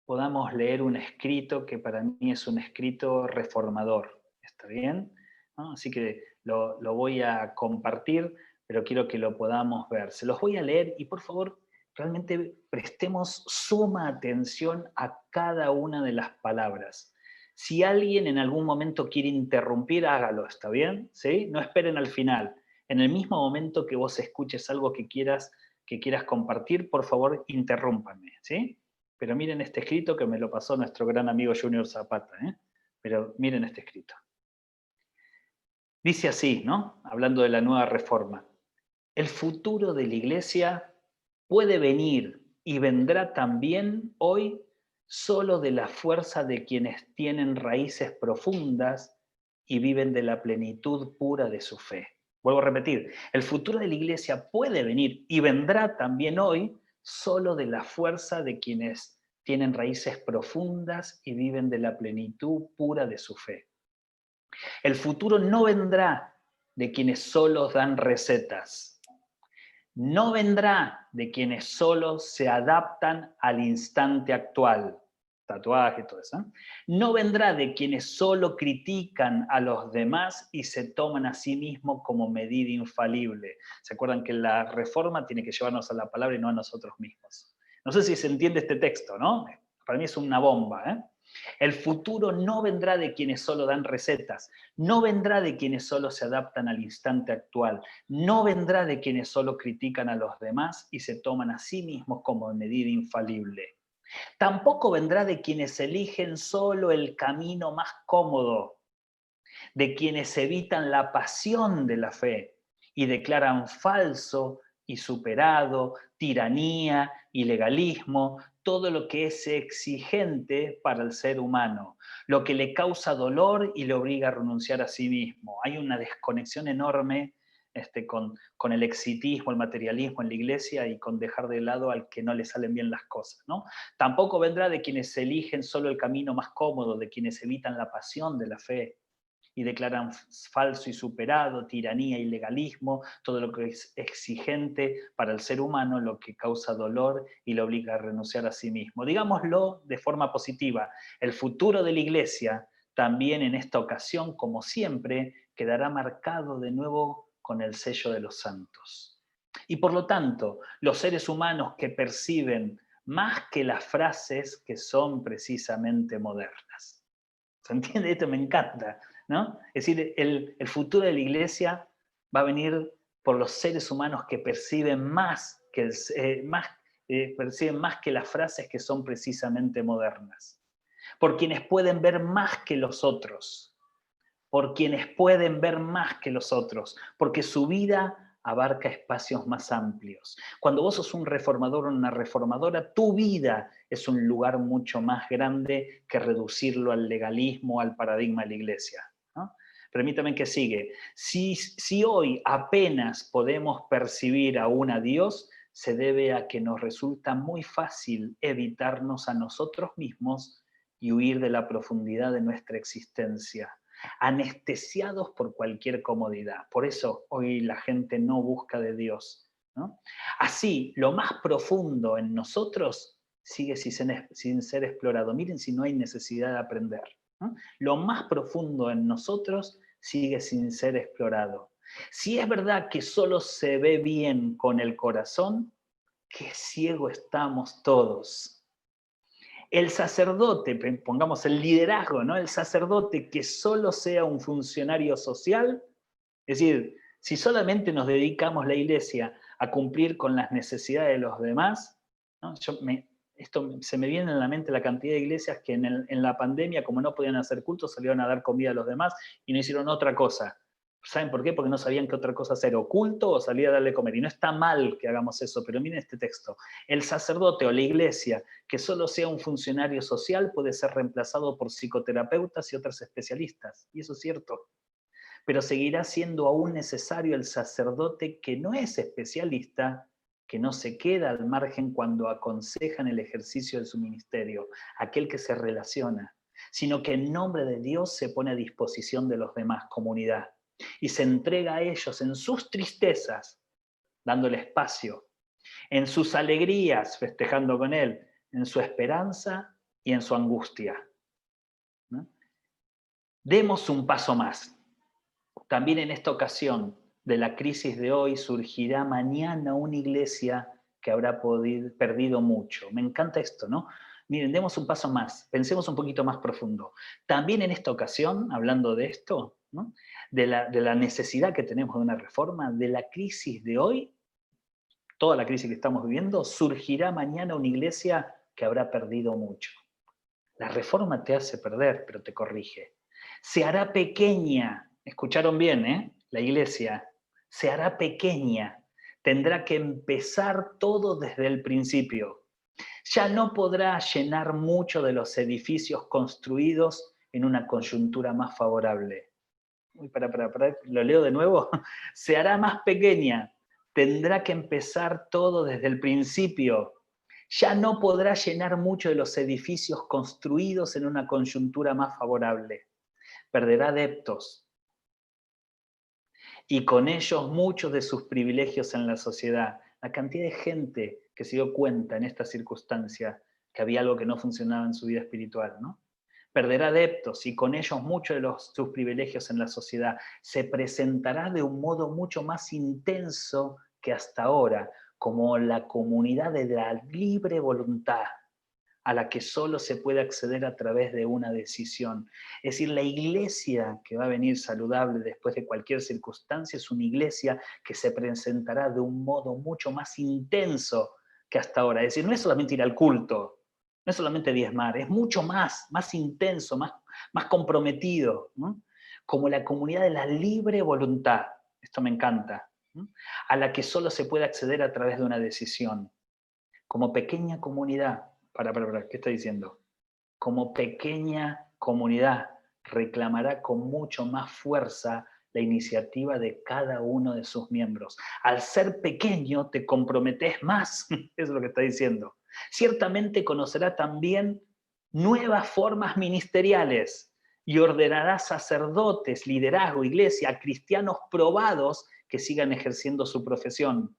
podamos leer un escrito que para mí es un escrito reformador. ¿Está bien? ¿No? Así que lo voy a compartir, pero quiero que lo podamos ver. Se los voy a leer y por favor, realmente prestemos suma atención a cada una de las palabras. Si alguien en algún momento quiere interrumpir, hágalo, ¿está bien? ¿Sí? No esperen al final. En el mismo momento que vos escuches algo que quieras compartir, por favor, interrúmpanme, ¿sí? Pero miren este escrito que me lo pasó nuestro gran amigo Junior Zapata, ¿eh? Pero miren este escrito. Dice así, ¿no? Hablando de la nueva reforma. El futuro de la iglesia puede venir y vendrá también hoy solo de la fuerza de quienes tienen raíces profundas y viven de la plenitud pura de su fe. Vuelvo a repetir, el futuro de la iglesia puede venir y vendrá también hoy solo de la fuerza de quienes tienen raíces profundas y viven de la plenitud pura de su fe. El futuro no vendrá de quienes solo dan recetas. No vendrá de quienes solo se adaptan al instante actual. Tatuaje, todo eso, ¿eh? No vendrá de quienes solo critican a los demás y se toman a sí mismos como medida infalible. ¿Se acuerdan que la reforma tiene que llevarnos a la palabra y no a nosotros mismos? No sé si se entiende este texto, ¿no? Para mí es una bomba, ¿eh? El futuro no vendrá de quienes solo dan recetas, no vendrá de quienes solo se adaptan al instante actual, no vendrá de quienes solo critican a los demás y se toman a sí mismos como medida infalible. Tampoco vendrá de quienes eligen solo el camino más cómodo, de quienes evitan la pasión de la fe y declaran falso y superado, tiranía y legalismo, todo lo que es exigente para el ser humano, lo que le causa dolor y le obliga a renunciar a sí mismo. Hay una desconexión enorme con el exitismo, el materialismo en la iglesia y con dejar de lado al que no le salen bien las cosas, ¿no? Tampoco vendrá de quienes eligen solo el camino más cómodo, de quienes evitan la pasión de la fe y declaran falso y superado, tiranía y legalismo, todo lo que es exigente para el ser humano, lo que causa dolor y lo obliga a renunciar a sí mismo. Digámoslo de forma positiva, el futuro de la iglesia también en esta ocasión, como siempre, quedará marcado de nuevo con el sello de los santos. Y por lo tanto, los seres humanos que perciben más que las frases que son precisamente modernas. ¿Se entiende? Esto me encanta, ¿no? Es decir, el futuro de la iglesia va a venir por los seres humanos que perciben perciben más que las frases que son precisamente modernas. Por quienes pueden ver más que los otros. Por quienes pueden ver más que los otros. Porque su vida abarca espacios más amplios. Cuando vos sos un reformador o una reformadora, tu vida es un lugar mucho más grande que reducirlo al legalismo, al paradigma de la iglesia, ¿no? Permítame que sigue. Si hoy apenas podemos percibir aún a Dios, se debe a que nos resulta muy fácil evitarnos a nosotros mismos y huir de la profundidad de nuestra existencia, anestesiados por cualquier comodidad. Por eso hoy la gente no busca de Dios, ¿no? Así, lo más profundo en nosotros sigue sin ser explorado. Miren si no hay necesidad de aprender, ¿no? Lo más profundo en nosotros sigue sin ser explorado. Si es verdad que solo se ve bien con el corazón, qué ciego estamos todos. El sacerdote, pongamos el liderazgo, ¿no? El sacerdote que solo sea un funcionario social, es decir, si solamente nos dedicamos la iglesia a cumplir con las necesidades de los demás, ¿no? Se me viene en la mente la cantidad de iglesias que en la pandemia, como no podían hacer cultos, salieron a dar comida a los demás y no hicieron otra cosa. ¿Saben por qué? Porque no sabían qué otra cosa hacer, oculto o salir a darle comer. Y no está mal que hagamos eso, pero miren este texto. El sacerdote o la iglesia que solo sea un funcionario social puede ser reemplazado por psicoterapeutas y otros especialistas. Y eso es cierto. Pero seguirá siendo aún necesario el sacerdote que no es especialista, que no se queda al margen cuando aconseja en el ejercicio de su ministerio, aquel que se relaciona, sino que en nombre de Dios se pone a disposición de los demás, comunidad, y se entrega a ellos en sus tristezas, dándole espacio, en sus alegrías, festejando con Él, en su esperanza y en su angustia, ¿no? Demos un paso más. También en esta ocasión de la crisis de hoy surgirá mañana una iglesia que habrá perdido mucho. Me encanta esto, ¿no? Miren, demos un paso más, pensemos un poquito más profundo. También en esta ocasión, hablando de esto, ¿no? de la necesidad que tenemos de una reforma, de la crisis de hoy, toda la crisis que estamos viviendo, surgirá mañana una iglesia que habrá perdido mucho. La reforma te hace perder, pero te corrige. Se hará pequeña, escucharon bien, ¿eh? La iglesia se hará pequeña, tendrá que empezar todo desde el principio. Ya no podrá llenar mucho de los edificios construidos en una coyuntura más favorable. Uy, lo leo de nuevo. Se hará más pequeña, tendrá que empezar todo desde el principio. Ya no podrá llenar mucho de los edificios construidos en una coyuntura más favorable. Perderá adeptos y con ellos muchos de sus privilegios en la sociedad. La cantidad de gente que se dio cuenta en esta circunstancia que había algo que no funcionaba en su vida espiritual, ¿no? Perderá adeptos y con ellos muchos de sus privilegios en la sociedad. Se presentará de un modo mucho más intenso que hasta ahora, como la comunidad de la libre voluntad, a la que solo se puede acceder a través de una decisión. Es decir, la iglesia que va a venir saludable después de cualquier circunstancia es una iglesia que se presentará de un modo mucho más intenso que hasta ahora. Es decir, no es solamente ir al culto, no es solamente diezmar, es mucho más intenso, más comprometido, ¿no? Como la comunidad de la libre voluntad. Esto me encanta, ¿no? A la que solo se puede acceder a través de una decisión. Como pequeña comunidad, ¿qué está diciendo? Como pequeña comunidad reclamará con mucho más fuerza la iniciativa de cada uno de sus miembros. Al ser pequeño te comprometes más, eso es lo que está diciendo. Ciertamente conocerá también nuevas formas ministeriales y ordenará sacerdotes, liderazgo, iglesia, a cristianos probados que sigan ejerciendo su profesión.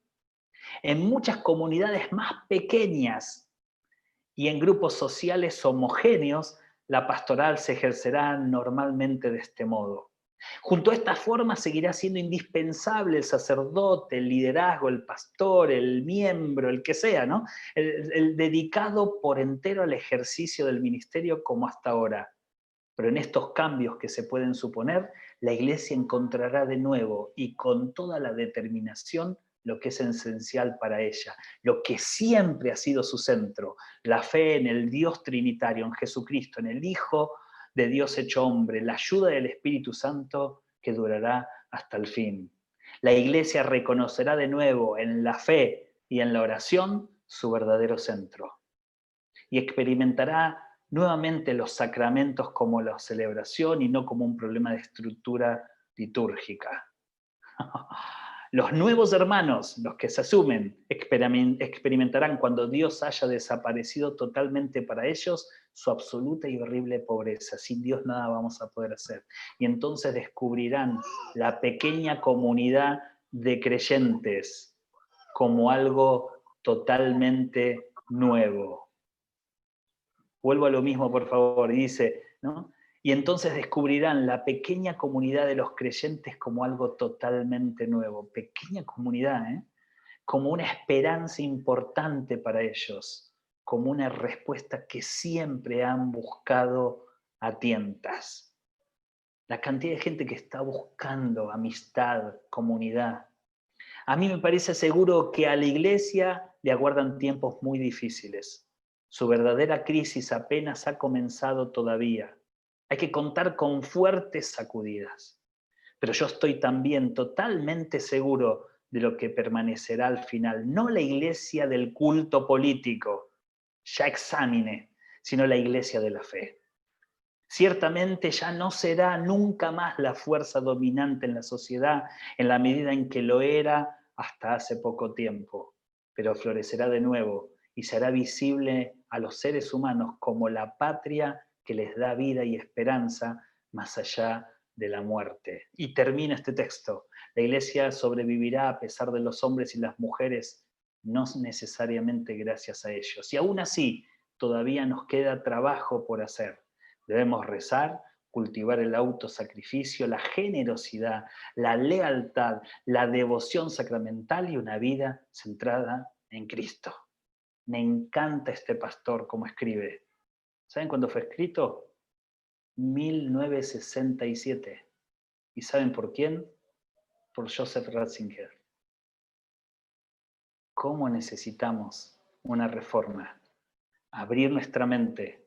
En muchas comunidades más pequeñas y en grupos sociales homogéneos, la pastoral se ejercerá normalmente de este modo. Junto a esta forma seguirá siendo indispensable el sacerdote, el liderazgo, el pastor, el miembro, el que sea, ¿no? El dedicado por entero al ejercicio del ministerio como hasta ahora. Pero en estos cambios que se pueden suponer, la Iglesia encontrará de nuevo y con toda la determinación lo que es esencial para ella, lo que siempre ha sido su centro, la fe en el Dios trinitario, en Jesucristo, en el Hijo de Dios hecho hombre, la ayuda del Espíritu Santo que durará hasta el fin. La Iglesia reconocerá de nuevo en la fe y en la oración su verdadero centro y experimentará nuevamente los sacramentos como la celebración y no como un problema de estructura litúrgica. Los nuevos hermanos, los que se asumen, experimentarán cuando Dios haya desaparecido totalmente para ellos su absoluta y horrible pobreza. Sin Dios nada vamos a poder hacer. Y entonces descubrirán la pequeña comunidad de creyentes como algo totalmente nuevo. Vuelvo a lo mismo, por favor, y dice, ¿no? Y entonces descubrirán la pequeña comunidad de los creyentes como algo totalmente nuevo. Pequeña comunidad, ¿eh? Como una esperanza importante para ellos, como una respuesta que siempre han buscado a tientas. La cantidad de gente que está buscando amistad, comunidad. A mí me parece seguro que a la Iglesia le aguardan tiempos muy difíciles. Su verdadera crisis apenas ha comenzado todavía. Hay que contar con fuertes sacudidas. Pero yo estoy también totalmente seguro de lo que permanecerá al final. No la iglesia del culto político, ya examine, sino la iglesia de la fe. Ciertamente ya no será nunca más la fuerza dominante en la sociedad en la medida en que lo era hasta hace poco tiempo, pero florecerá de nuevo y será visible a los seres humanos como la patria que les da vida y esperanza más allá de la muerte. Y termina este texto. La Iglesia sobrevivirá a pesar de los hombres y las mujeres, no necesariamente gracias a ellos. Y aún así, todavía nos queda trabajo por hacer. Debemos rezar, cultivar el autosacrificio, la generosidad, la lealtad, la devoción sacramental y una vida centrada en Cristo. Me encanta este pastor como escribe. ¿Saben cuándo fue escrito? 1967. ¿Y saben por quién? Por Joseph Ratzinger. ¿Cómo necesitamos una reforma? Abrir nuestra mente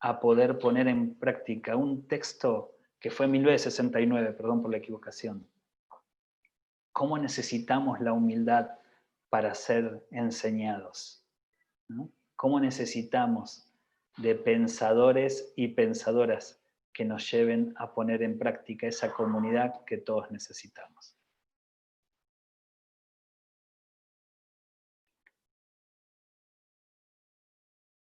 a poder poner en práctica un texto que fue en 1969, perdón por la equivocación. ¿Cómo necesitamos la humildad para ser enseñados? ¿No? ¿Cómo necesitamos de pensadores y pensadoras que nos lleven a poner en práctica esa comunidad que todos necesitamos?